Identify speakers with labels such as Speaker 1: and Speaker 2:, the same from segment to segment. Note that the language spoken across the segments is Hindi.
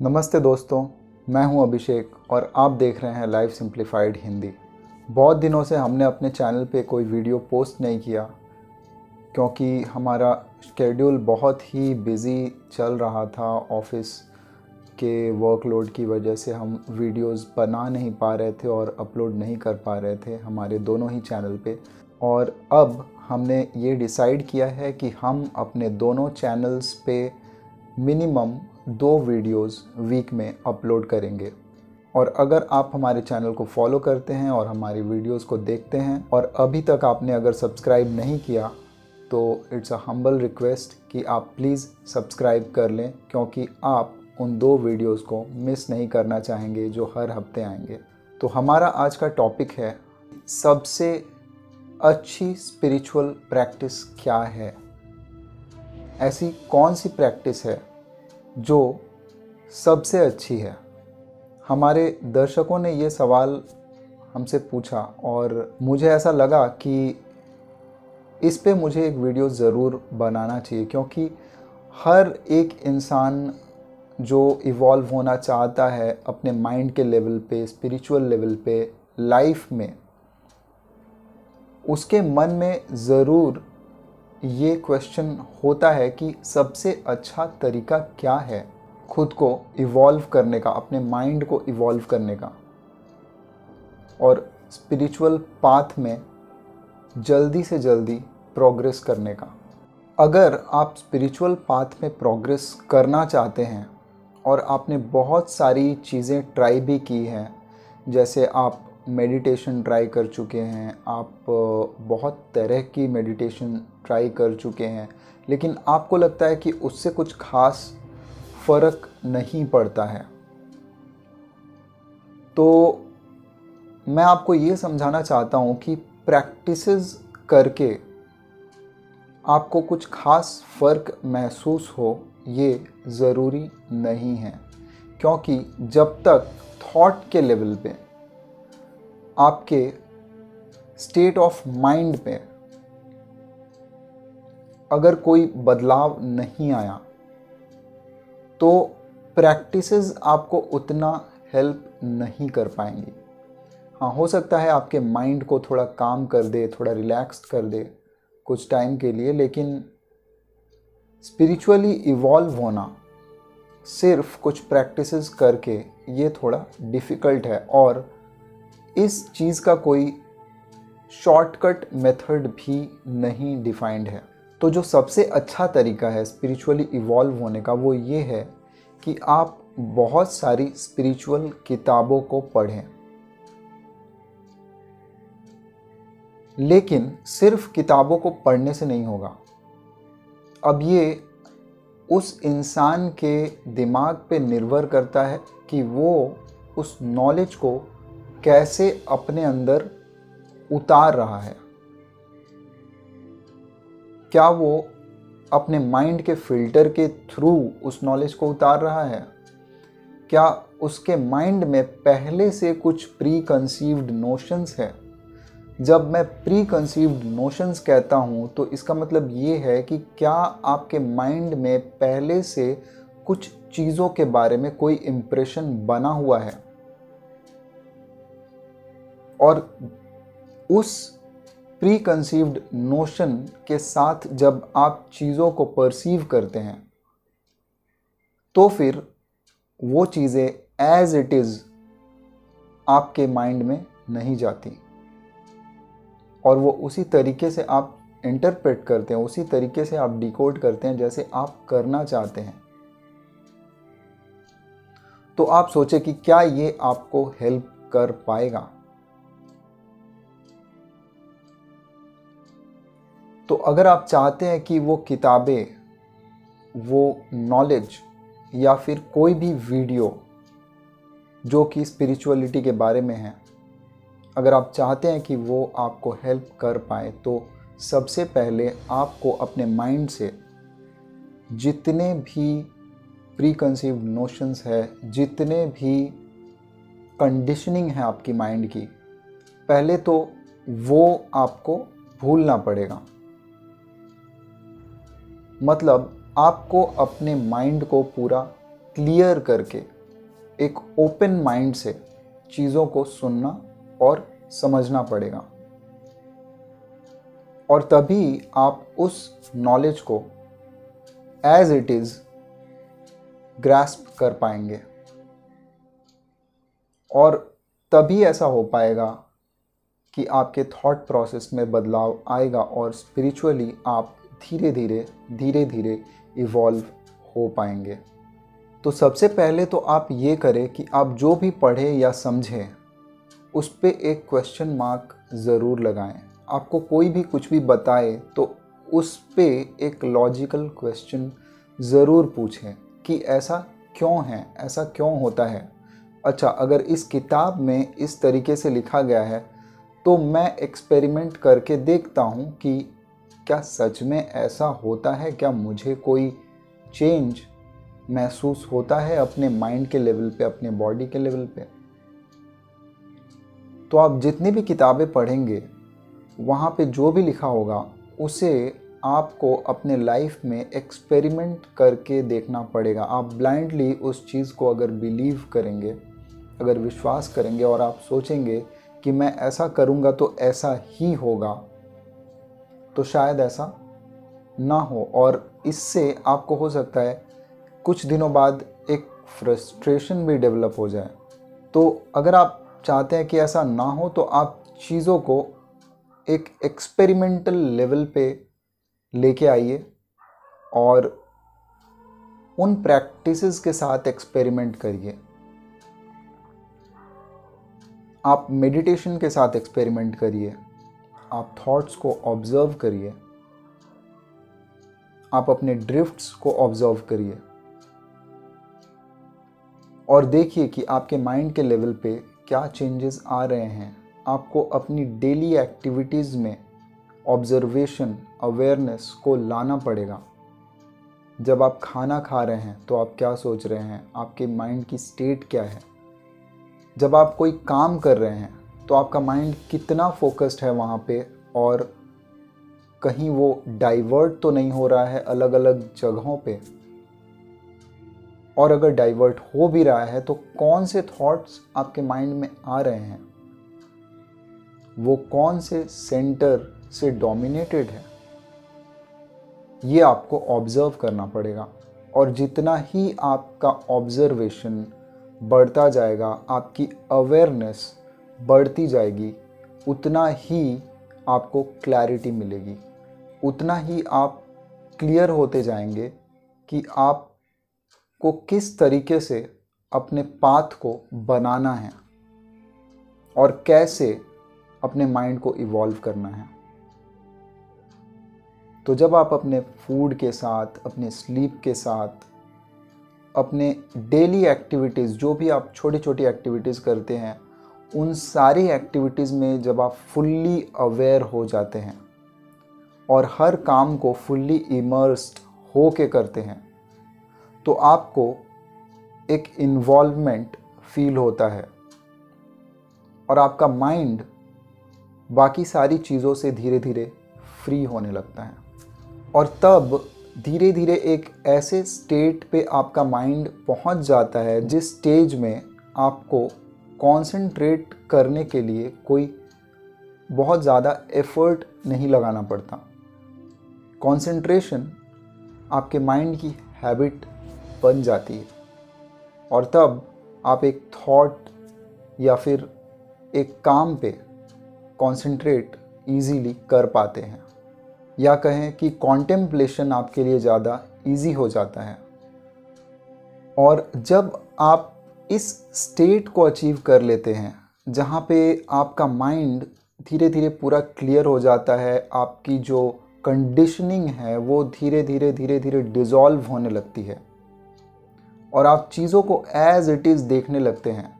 Speaker 1: नमस्ते दोस्तों, मैं हूं अभिषेक और आप देख रहे हैं लाइफ सिंप्लीफाइड हिंदी। बहुत दिनों से हमने अपने चैनल पे कोई वीडियो पोस्ट नहीं किया क्योंकि हमारा शेड्यूल बहुत ही बिज़ी चल रहा था। ऑफिस के वर्कलोड की वजह से हम वीडियोस बना नहीं पा रहे थे और अपलोड नहीं कर पा रहे थे हमारे दोनों ही चैनल पे। और अब हमने ये डिसाइड किया है कि हम अपने दोनों चैनल्स पे मिनिमम 2 वीडियोस वीक में अपलोड करेंगे। और अगर आप हमारे चैनल को फॉलो करते हैं और हमारी वीडियोस को देखते हैं और अभी तक आपने अगर सब्सक्राइब नहीं किया तो इट्स अ हम्बल रिक्वेस्ट कि आप प्लीज़ सब्सक्राइब कर लें, क्योंकि आप उन 2 वीडियोस को मिस नहीं करना चाहेंगे जो हर हफ्ते आएंगे। तो हमारा आज का टॉपिक है, सबसे अच्छी स्पिरिचुअल प्रैक्टिस क्या है। ऐसी कौन सी प्रैक्टिस है जो सबसे अच्छी है। हमारे दर्शकों ने ये सवाल हमसे पूछा और मुझे ऐसा लगा कि इस पे मुझे एक वीडियो ज़रूर बनाना चाहिए, क्योंकि हर एक इंसान जो इवॉल्व होना चाहता है अपने माइंड के लेवल पे, स्पिरिचुअल लेवल पे, लाइफ में, उसके मन में ज़रूर ये क्वेश्चन होता है कि सबसे अच्छा तरीका क्या है खुद को इवॉल्व करने का, अपने माइंड को इवॉल्व करने का और स्पिरिचुअल पाथ में जल्दी से जल्दी प्रोग्रेस करने का। अगर आप स्पिरिचुअल पाथ में प्रोग्रेस करना चाहते हैं और आपने बहुत सारी चीज़ें ट्राई भी की हैं, जैसे आप मेडिटेशन ट्राई कर चुके हैं, आप बहुत तरह की मेडिटेशन ट्राई कर चुके हैं, लेकिन आपको लगता है कि उससे कुछ खास फ़र्क नहीं पड़ता है, तो मैं आपको ये समझाना चाहता हूँ कि प्रैक्टिसेस करके आपको कुछ खास फ़र्क महसूस हो ये ज़रूरी नहीं है। क्योंकि जब तक थॉट के लेवल पे, आपके स्टेट ऑफ माइंड पे अगर कोई बदलाव नहीं आया तो प्रैक्टिसेस आपको उतना हेल्प नहीं कर पाएंगी। हाँ, हो सकता है आपके माइंड को थोड़ा काम कर दे, थोड़ा रिलैक्स कर दे कुछ टाइम के लिए, लेकिन स्पिरिचुअली इवॉल्व होना सिर्फ कुछ प्रैक्टिसेस करके ये थोड़ा डिफ़िकल्ट है और इस चीज़ का कोई शॉर्टकट मेथड भी नहीं डिफाइंड है। तो जो सबसे अच्छा तरीका है स्पिरिचुअली इवॉल्व होने का वो ये है कि आप बहुत सारी स्पिरिचुअल किताबों को पढ़ें। लेकिन सिर्फ किताबों को पढ़ने से नहीं होगा। अब ये उस इंसान के दिमाग पे निर्भर करता है कि वो उस नॉलेज को कैसे अपने अंदर उतार रहा है। क्या वो अपने माइंड के फिल्टर के थ्रू उस नॉलेज को उतार रहा है? क्या उसके माइंड में पहले से कुछ प्री कंसीव्ड नोशंस है? जब मैं प्री कंसीव्ड नोशंस कहता हूँ तो इसका मतलब ये है कि क्या आपके माइंड में पहले से कुछ चीज़ों के बारे में कोई इम्प्रेशन बना हुआ है और उस प्री कंसीव्ड नोशन के साथ जब आप चीज़ों को परसीव करते हैं तो फिर वो चीज़ें एज इट इज़ आपके माइंड में नहीं जाती और वो उसी तरीके से आप इंटरप्रेट करते हैं, उसी तरीके से आप डिकोड करते हैं जैसे आप करना चाहते हैं। तो आप सोचें कि क्या ये आपको हेल्प कर पाएगा? तो अगर आप चाहते हैं कि वो किताबें, वो नॉलेज या फिर कोई भी वीडियो जो कि स्पिरिचुअलिटी के बारे में है, अगर आप चाहते हैं कि वो आपको हेल्प कर पाए तो सबसे पहले आपको अपने माइंड से जितने भी प्री कंसीव्ड नोशंस है, जितने भी कंडीशनिंग है आपकी माइंड की, पहले तो वो आपको भूलना पड़ेगा। मतलब आपको अपने माइंड को पूरा क्लियर करके एक ओपन माइंड से चीज़ों को सुनना और समझना पड़ेगा, और तभी आप उस नॉलेज को एज इट इज़ ग्रास्प कर पाएंगे, और तभी ऐसा हो पाएगा कि आपके थॉट प्रोसेस में बदलाव आएगा और स्पिरिचुअली आप धीरे धीरे इवॉल्व हो पाएंगे। तो सबसे पहले तो आप ये करें कि आप जो भी पढ़ें या समझें उस पे एक क्वेश्चन मार्क ज़रूर लगाएं। आपको कोई भी कुछ भी बताए तो उस पे एक लॉजिकल क्वेश्चन ज़रूर पूछें कि ऐसा क्यों है, ऐसा क्यों होता है। अच्छा, अगर इस किताब में इस तरीके से लिखा गया है तो मैं एक्सपेरिमेंट करके देखता हूँ कि क्या सच में ऐसा होता है, क्या मुझे कोई चेंज महसूस होता है अपने माइंड के लेवल पे, अपने बॉडी के लेवल पे। तो आप जितनी भी किताबें पढ़ेंगे वहाँ पे जो भी लिखा होगा उसे आपको अपने लाइफ में एक्सपेरिमेंट करके देखना पड़ेगा। आप ब्लाइंडली उस चीज़ को अगर बिलीव करेंगे, अगर विश्वास करेंगे और आप सोचेंगे कि मैं ऐसा करूँगा तो ऐसा ही होगा, तो शायद ऐसा ना हो, और इससे आपको हो सकता है कुछ दिनों बाद एक फ्रस्ट्रेशन भी डेवलप हो जाए। तो अगर आप चाहते हैं कि ऐसा ना हो तो आप चीज़ों को एक एक्सपेरिमेंटल लेवल पे लेके आइए और उन प्रैक्टिसेस के साथ एक्सपेरिमेंट करिए। आप मेडिटेशन के साथ एक्सपेरिमेंट करिए, आप थॉट्स को ऑब्जर्व करिए, आप अपने ड्रिफ्ट्स को ऑब्जर्व करिए और देखिए कि आपके माइंड के लेवल पे क्या चेंजेस आ रहे हैं। आपको अपनी डेली एक्टिविटीज़ में ऑब्जर्वेशन, अवेयरनेस को लाना पड़ेगा। जब आप खाना खा रहे हैं तो आप क्या सोच रहे हैं, आपके माइंड की स्टेट क्या है। जब आप कोई काम कर रहे हैं तो आपका माइंड कितना फोकस्ड है वहाँ पे, और कहीं वो डाइवर्ट तो नहीं हो रहा है अलग अलग जगहों पे, और अगर डाइवर्ट हो भी रहा है तो कौन से थॉट्स आपके माइंड में आ रहे हैं, वो कौन से सेंटर से डोमिनेटेड है, ये आपको ऑब्जर्व करना पड़ेगा। और जितना ही आपका ऑब्जर्वेशन बढ़ता जाएगा, आपकी अवेयरनेस बढ़ती जाएगी, उतना ही आपको क्लैरिटी मिलेगी, उतना ही आप क्लियर होते जाएंगे कि आपको किस तरीके से अपने पाथ को बनाना है और कैसे अपने माइंड को इवॉल्व करना है। तो जब आप अपने फूड के साथ, अपने स्लीप के साथ, अपने डेली एक्टिविटीज़, जो भी आप छोटी छोटी एक्टिविटीज़ करते हैं, उन सारी एक्टिविटीज़ में जब आप फुल्ली अवेयर हो जाते हैं और हर काम को फुल्ली इमर्स्ड हो के करते हैं, तो आपको एक इन्वॉल्वमेंट फील होता है और आपका माइंड बाकी सारी चीज़ों से धीरे धीरे फ्री होने लगता है। और तब धीरे धीरे एक ऐसे स्टेट पे आपका माइंड पहुंच जाता है जिस स्टेज में आपको कंसंट्रेट करने के लिए कोई बहुत ज़्यादा एफर्ट नहीं लगाना पड़ता। कंसंट्रेशन आपके माइंड की हैबिट बन जाती है और तब आप एक थॉट या फिर एक काम पे कंसंट्रेट इजीली कर पाते हैं, या कहें कि कॉन्टेम्पलेशन आपके लिए ज़्यादा इजी हो जाता है। और जब आप इस स्टेट को अचीव कर लेते हैं जहाँ पे आपका माइंड धीरे धीरे पूरा क्लियर हो जाता है, आपकी जो कंडीशनिंग है वो धीरे धीरे डिज़ोल्व होने लगती है और आप चीज़ों को एज इट इज़ देखने लगते हैं,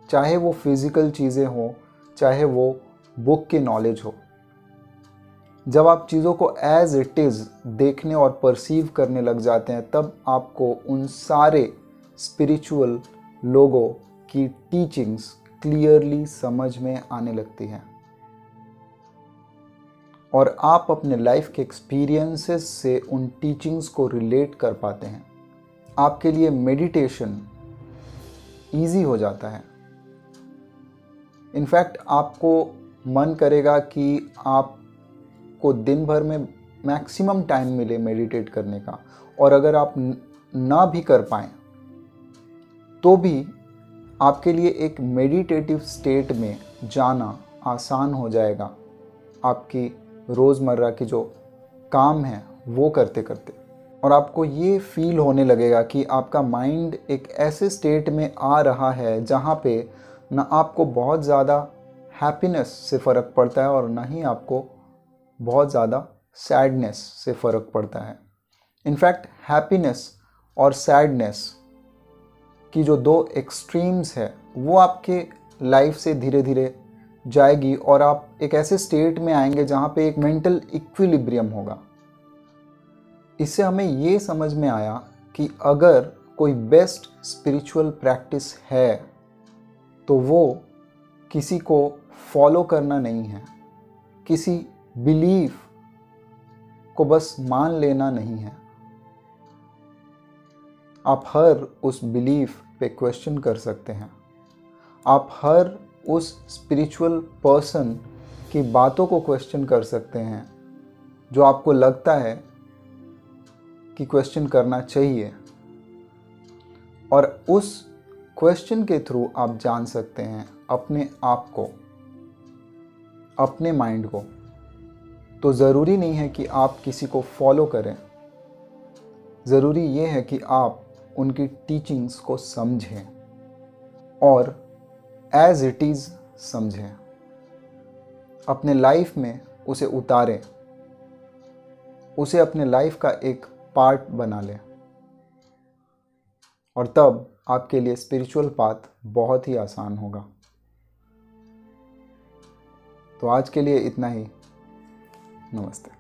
Speaker 1: चाहे वो फिज़िकल चीज़ें हों, चाहे वो बुक की नॉलेज हो। जब आप चीज़ों को एज इट इज़ देखने और परसीव करने लग जाते हैं, तब आपको उन सारे स्पिरिचुअल लोगों की टीचिंग्स क्लियरली समझ में आने लगती हैं और आप अपने लाइफ के एक्सपीरियंसेस से उन टीचिंग्स को रिलेट कर पाते हैं। आपके लिए मेडिटेशन ईजी हो जाता है। इनफैक्ट आपको मन करेगा कि आपको दिन भर में मैक्सिमम टाइम मिले मेडिटेट करने का, और अगर आप ना भी कर पाएँ तो भी आपके लिए एक मेडिटेटिव स्टेट में जाना आसान हो जाएगा, आपकी रोज़मर्रा की जो काम है वो करते करते। और आपको ये फील होने लगेगा कि आपका माइंड एक ऐसे स्टेट में आ रहा है जहाँ पे ना आपको बहुत ज़्यादा हैप्पीनेस से फ़र्क पड़ता है और ना ही आपको बहुत ज़्यादा सैडनेस से फ़र्क पड़ता है। इनफैक्ट हैप्पीनेस और सैडनेस की जो दो एक्सट्रीम्स है वो आपके लाइफ से धीरे धीरे जाएगी और आप एक ऐसे स्टेट में आएंगे जहाँ पे एक मेंटल इक्विलिब्रियम होगा। इससे हमें ये समझ में आया कि अगर कोई बेस्ट स्पिरिचुअल प्रैक्टिस है तो वो किसी को फॉलो करना नहीं है, किसी बिलीफ को बस मान लेना नहीं है। आप हर उस बिलीफ पे क्वेश्चन कर सकते हैं, आप हर उस स्पिरिचुअल पर्सन की बातों को क्वेश्चन कर सकते हैं जो आपको लगता है कि क्वेश्चन करना चाहिए, और उस क्वेश्चन के थ्रू आप जान सकते हैं अपने आप को, अपने माइंड को। तो ज़रूरी नहीं है कि आप किसी को फॉलो करें, ज़रूरी ये है कि आप उनकी टीचिंग्स को समझें और एज इट इज़ समझें, अपने लाइफ में उसे उतारें, उसे अपने लाइफ का एक पार्ट बना लें, और तब आपके लिए स्पिरिचुअल पाथ बहुत ही आसान होगा। तो आज के लिए इतना ही। नमस्ते।